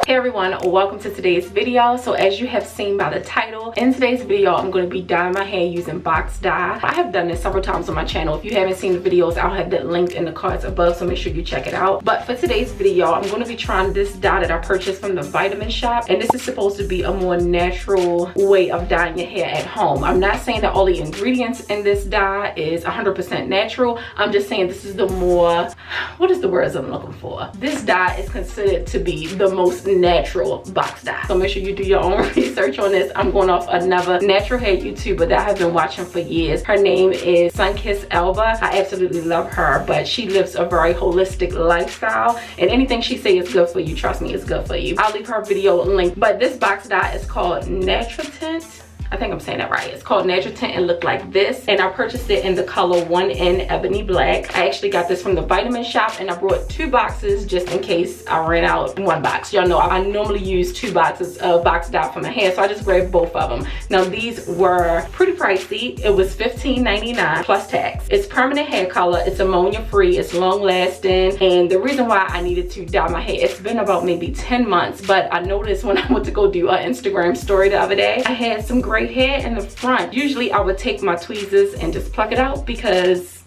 Hey everyone, welcome to today's video. So as you have seen by the title, in today's video I'm going to be dyeing my hair using box dye. I have done this several times on my channel. If you haven't seen the videos, I'll have that linked in the cards above, so make sure you check it out. But for today's video, I'm going to be trying this dye that I purchased from the vitamin shop, and this is supposed to be a more natural way of dyeing your hair at home. I'm not saying that all the ingredients in this dye is 100% natural. I'm just saying this is the more, what is the words I'm looking for? This dye is considered to be the most natural box dye. So make sure you do your own research on this. I'm going off another natural hair YouTuber that I've been watching for years. Her name is Sunkissed Elba. I absolutely love her, but she lives a very holistic lifestyle, and anything she says is good for you, trust me, it's good for you. I'll leave her video link. But this box dye is called Natural Tint. I think I'm saying that right. It's called Natural Tint and look like this, and I purchased it in the color 1N Ebony Black. I actually got this from the vitamin shop, and I brought 2 boxes just in case I ran out in 1 box. Y'all know I normally use 2 boxes of box dye for my hair, so I just grabbed both of them. Now these were pretty pricey. It was $15.99 plus tax. It's permanent hair color, it's ammonia free, it's long lasting, and the reason why I needed to dye my hair, it's been about maybe 10 months, but I noticed when I went to go do an Instagram story the other day, I had some gray hair in the front. Usually I would take my tweezers and just pluck it out because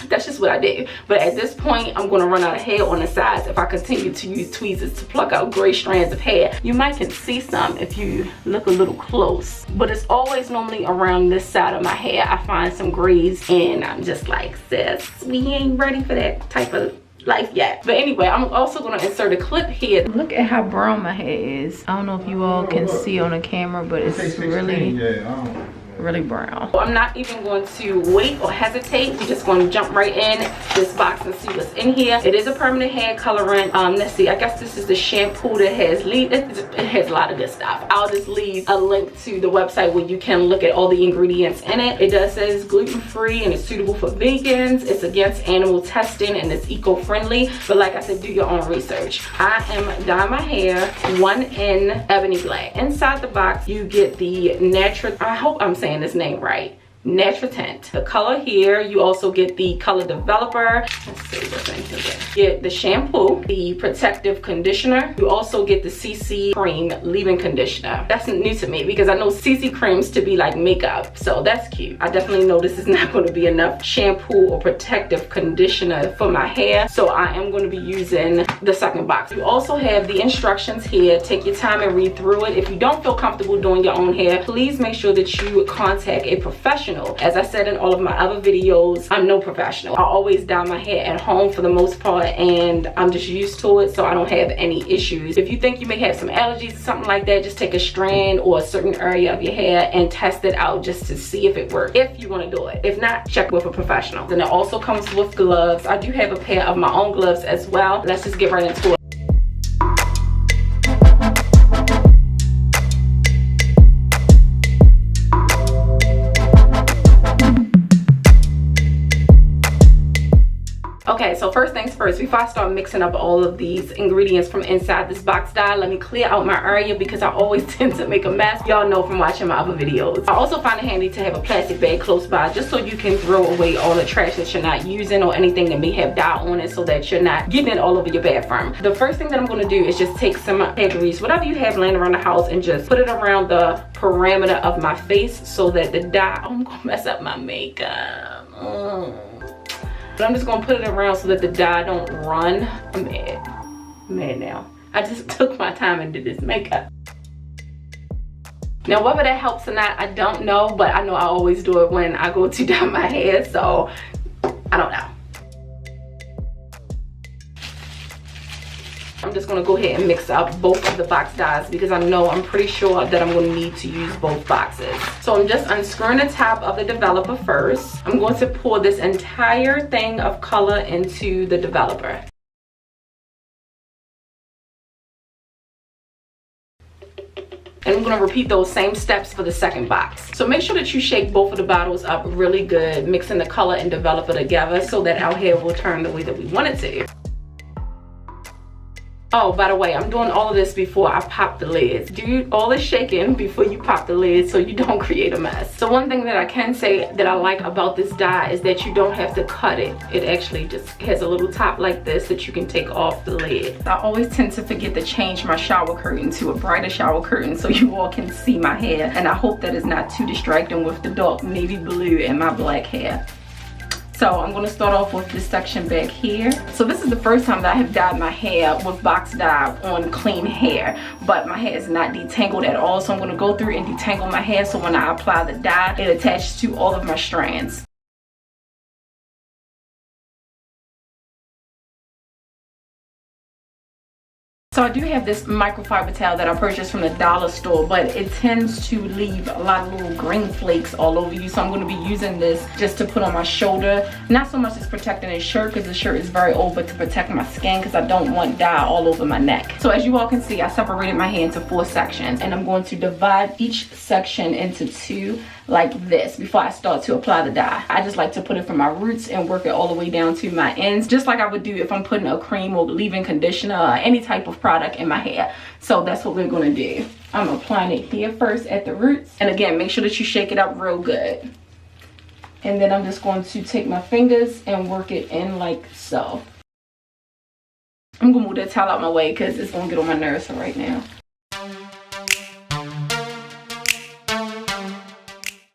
that's just what I did. But at this point, I'm going to run out of hair on the sides if I continue to use tweezers to pluck out gray strands of hair. You might can see some if you look a little close, but it's always normally around this side of my hair I find some grays, and I'm just like, sis, we ain't ready for that type of life yet. But anyway, I'm also going to insert a clip here. Look at how brown my hair is. I don't know if you all can see on the camera, but it's really brown. I'm not even going to wait or hesitate. We're just going to jump right in this box and see what's in here. It is a permanent hair colorant. Let's see, I guess this is the shampoo that has it has a lot of good stuff. I'll just leave a link to the website where you can look at all the ingredients in it. It does say it's gluten-free and it's suitable for vegans. It's against animal testing and it's eco-friendly. But like I said, do your own research. I am dyeing my hair 1N Ebony Black. Inside the box, you get the natural, I hope I'm saying this name right, Natural Tint. The color here, you also get the color developer. Let's see what's in here. You get the shampoo, the protective conditioner. You also get the CC cream leave-in conditioner. That's new to me because I know CC creams to be like makeup, so that's cute. I definitely know this is not going to be enough shampoo or protective conditioner for my hair, so I am going to be using the second box. You also have the instructions here. Take your time and read through it. If you don't feel comfortable doing your own hair, please make sure that you contact a professional. As I said in all of my other videos, I'm no professional. I always dye my hair at home for the most part, and I'm just used to it, so I don't have any issues. If you think you may have some allergies or something like that, just take a strand or a certain area of your hair and test it out just to see if it works, if you want to do it. If not, check with a professional. Then it also comes with gloves. I do have a pair of my own gloves as well. Let's just get right into it. Okay, so first things first, before I start mixing up all of these ingredients from inside this box dye, let me clear out my area because I always tend to make a mess. Y'all know from watching my other videos. I also find it handy to have a plastic bag close by just so you can throw away all the trash that you're not using or anything that may have dye on it, so that you're not getting it all over your bathroom. The first thing that I'm going to do is just take some hair grease, whatever you have laying around the house, and just put it around the perimeter of my face so that the dye, oh, I'm going to mess up my makeup. But I'm just gonna put it around so that the dye don't run. I'm mad now. I just took my time and did this makeup. Now whether that helps or not, I don't know, but I know I always do it when I go to dye my hair, so I don't know. I'm just going to go ahead and mix up both of the box dyes because I'm pretty sure that I'm going to need to use both boxes. So I'm just unscrewing the top of the developer first. I'm going to pour this entire thing of color into the developer. And I'm going to repeat those same steps for the second box. So make sure that you shake both of the bottles up really good, mixing the color and developer together so that our hair will turn the way that we want it to. Oh, by the way, I'm doing all of this before I pop the lids. Do all the shaking before you pop the lids so you don't create a mess. So one thing that I can say that I like about this dye is that you don't have to cut it. It actually just has a little top like this that you can take off the lid. I always tend to forget to change my shower curtain to a brighter shower curtain so you all can see my hair. And I hope that it's not too distracting with the dark navy blue and my black hair. So I'm going to start off with this section back here. So this is the first time that I have dyed my hair with box dye on clean hair, but my hair is not detangled at all. So I'm going to go through and detangle my hair so when I apply the dye, it attaches to all of my strands. So I do have this microfiber towel that I purchased from the dollar store, but it tends to leave a lot of little green flakes all over you. So I'm going to be using this just to put on my shoulder. Not so much as protecting the shirt because the shirt is very old, but to protect my skin because I don't want dye all over my neck. So as you all can see, I separated my hair into 4 sections and I'm going to divide each section into 2 like this before I start to apply the dye. I just like to put it from my roots and work it all the way down to my ends, just like I would do if I'm putting a cream or leave-in conditioner or any type of product in my hair. So that's what we're going to do. I'm applying it here first at the roots, and again, make sure that you shake it up real good. And then I'm just going to take my fingers and work it in like so. I'm gonna move that towel out my way because it's gonna get on my nerves for right now.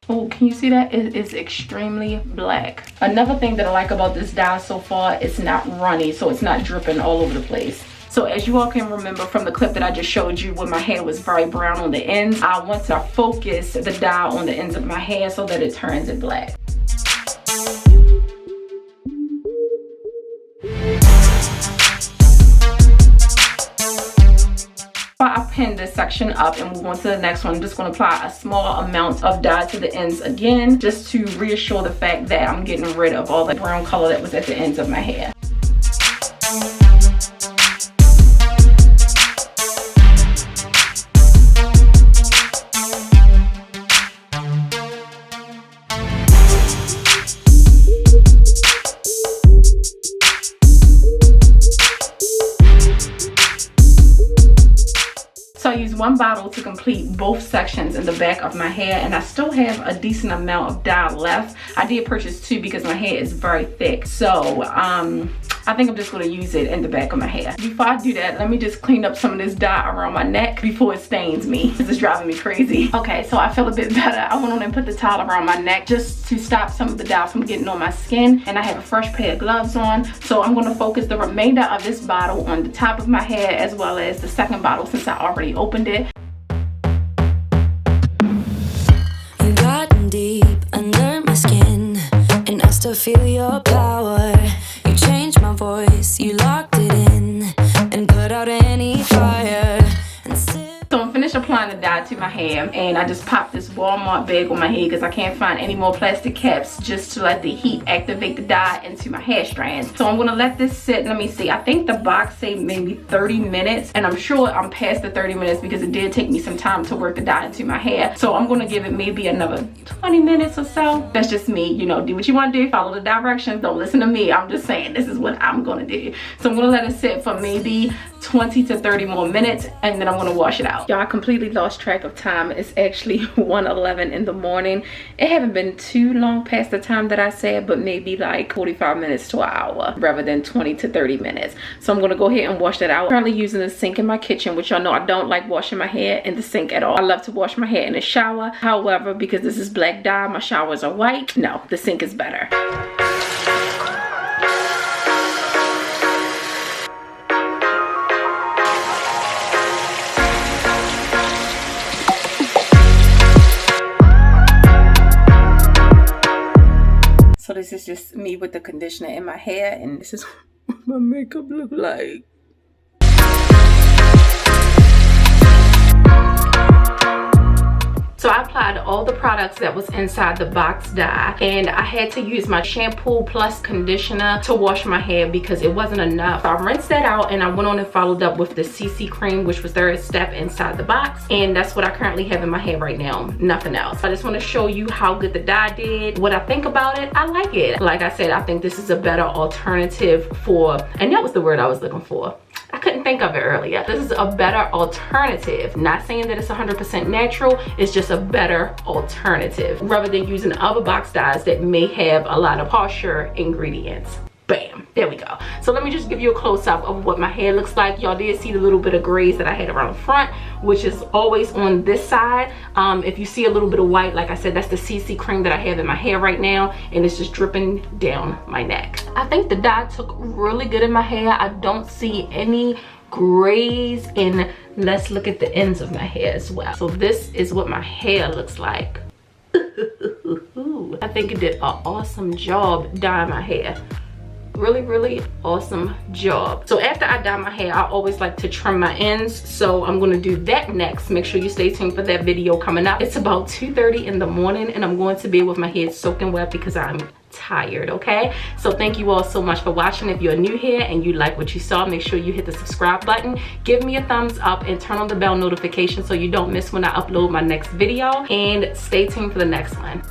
Oh, can you see that? It is extremely black. Another thing that I like about this dye so far, it's not runny, so it's not dripping all over the place. So as you all can remember from the clip that I just showed you when my hair was very brown on the ends, I want to focus the dye on the ends of my hair so that it turns it black. I pin this section up and move on to the next one. I'm just going to apply a small amount of dye to the ends again, just to reassure the fact that I'm getting rid of all the brown color that was at the ends of my hair. So I used 1 bottle to complete both sections in the back of my hair, and I still have a decent amount of dye left. I did purchase 2 because my hair is very thick. So I think I'm just going to use it in the back of my hair. Before I do that, let me just clean up some of this dye around my neck before it stains me. This is driving me crazy. Okay, so I feel a bit better. I went on and put the towel around my neck just to stop some of the dye from getting on my skin, and I have a fresh pair of gloves on. So I'm going to focus the remainder of this bottle on the top of my hair as well as the second bottle since I already opened it. You got deep under my skin, and I still feel your power. You changed my voice, you locked it in, and put out any fire. So I'm finished applying the dye to my hair, and I just popped this Walmart bag on my head because I can't find any more plastic caps, just to let the heat activate the dye into my hair strands. So I'm gonna let this sit. Let me see, I think the box said maybe 30 minutes, and I'm sure I'm past the 30 minutes because it did take me some time to work the dye into my hair. So I'm gonna give it maybe another 20 minutes or so. That's just me, you know, do what you want to do, follow the directions, don't listen to me. I'm just saying this is what I'm gonna do. So I'm gonna let it sit for maybe 20 to 30 more minutes, and then I'm gonna wash it out. Y'all, I completely lost track of time. It's actually 1:11 in the morning. It haven't been too long past the time that I said, but maybe like 45 minutes to an hour rather than 20 to 30 minutes. So I'm gonna go ahead and wash that out. I'm currently using the sink in my kitchen, which y'all know I don't like washing my hair in the sink at all. I love to wash my hair in the shower. However, because this is black dye, my showers are white. No, the sink is better. So this is just me with the conditioner in my hair, and this is what my makeup look like. So I applied all the products that was inside the box dye, and I had to use my shampoo plus conditioner to wash my hair because it wasn't enough. I rinsed that out and I went on and followed up with the CC cream, which was third step inside the box, and that's what I currently have in my hair right now, nothing else. I just want to show you how good the dye did, what I think about it. I like it. Like I said, I think this is a better alternative for, and that was the word I was looking for. I couldn't couldn't think of it earlier. This is a better alternative. Not saying that it's 100% natural, it's just a better alternative rather than using other box dyes that may have a lot of harsher ingredients. Bam, there we go. So let me just give you a close-up of what my hair looks like. Y'all did see the little bit of grays that I had around the front, which is always on this side. If you see a little bit of white, like I said, that's the CC cream that I have in my hair right now, and it's just dripping down my neck. I think the dye took really good in my hair. I don't see any grays, and let's look at the ends of my hair as well. So this is what my hair looks like. I think it did an awesome job dyeing my hair. Really awesome job. So after I dye my hair, I always like to trim my ends, so I'm going to do that next. Make sure you stay tuned for that video coming up. It's about 2:30 in the morning, and I'm going to bed with my head soaking wet because I'm tired. Okay, so thank you all so much for watching. If you're new here and you like what you saw, make sure you hit the subscribe button, give me a thumbs up, and turn on the bell notification so you don't miss when I upload my next video, and stay tuned for the next one.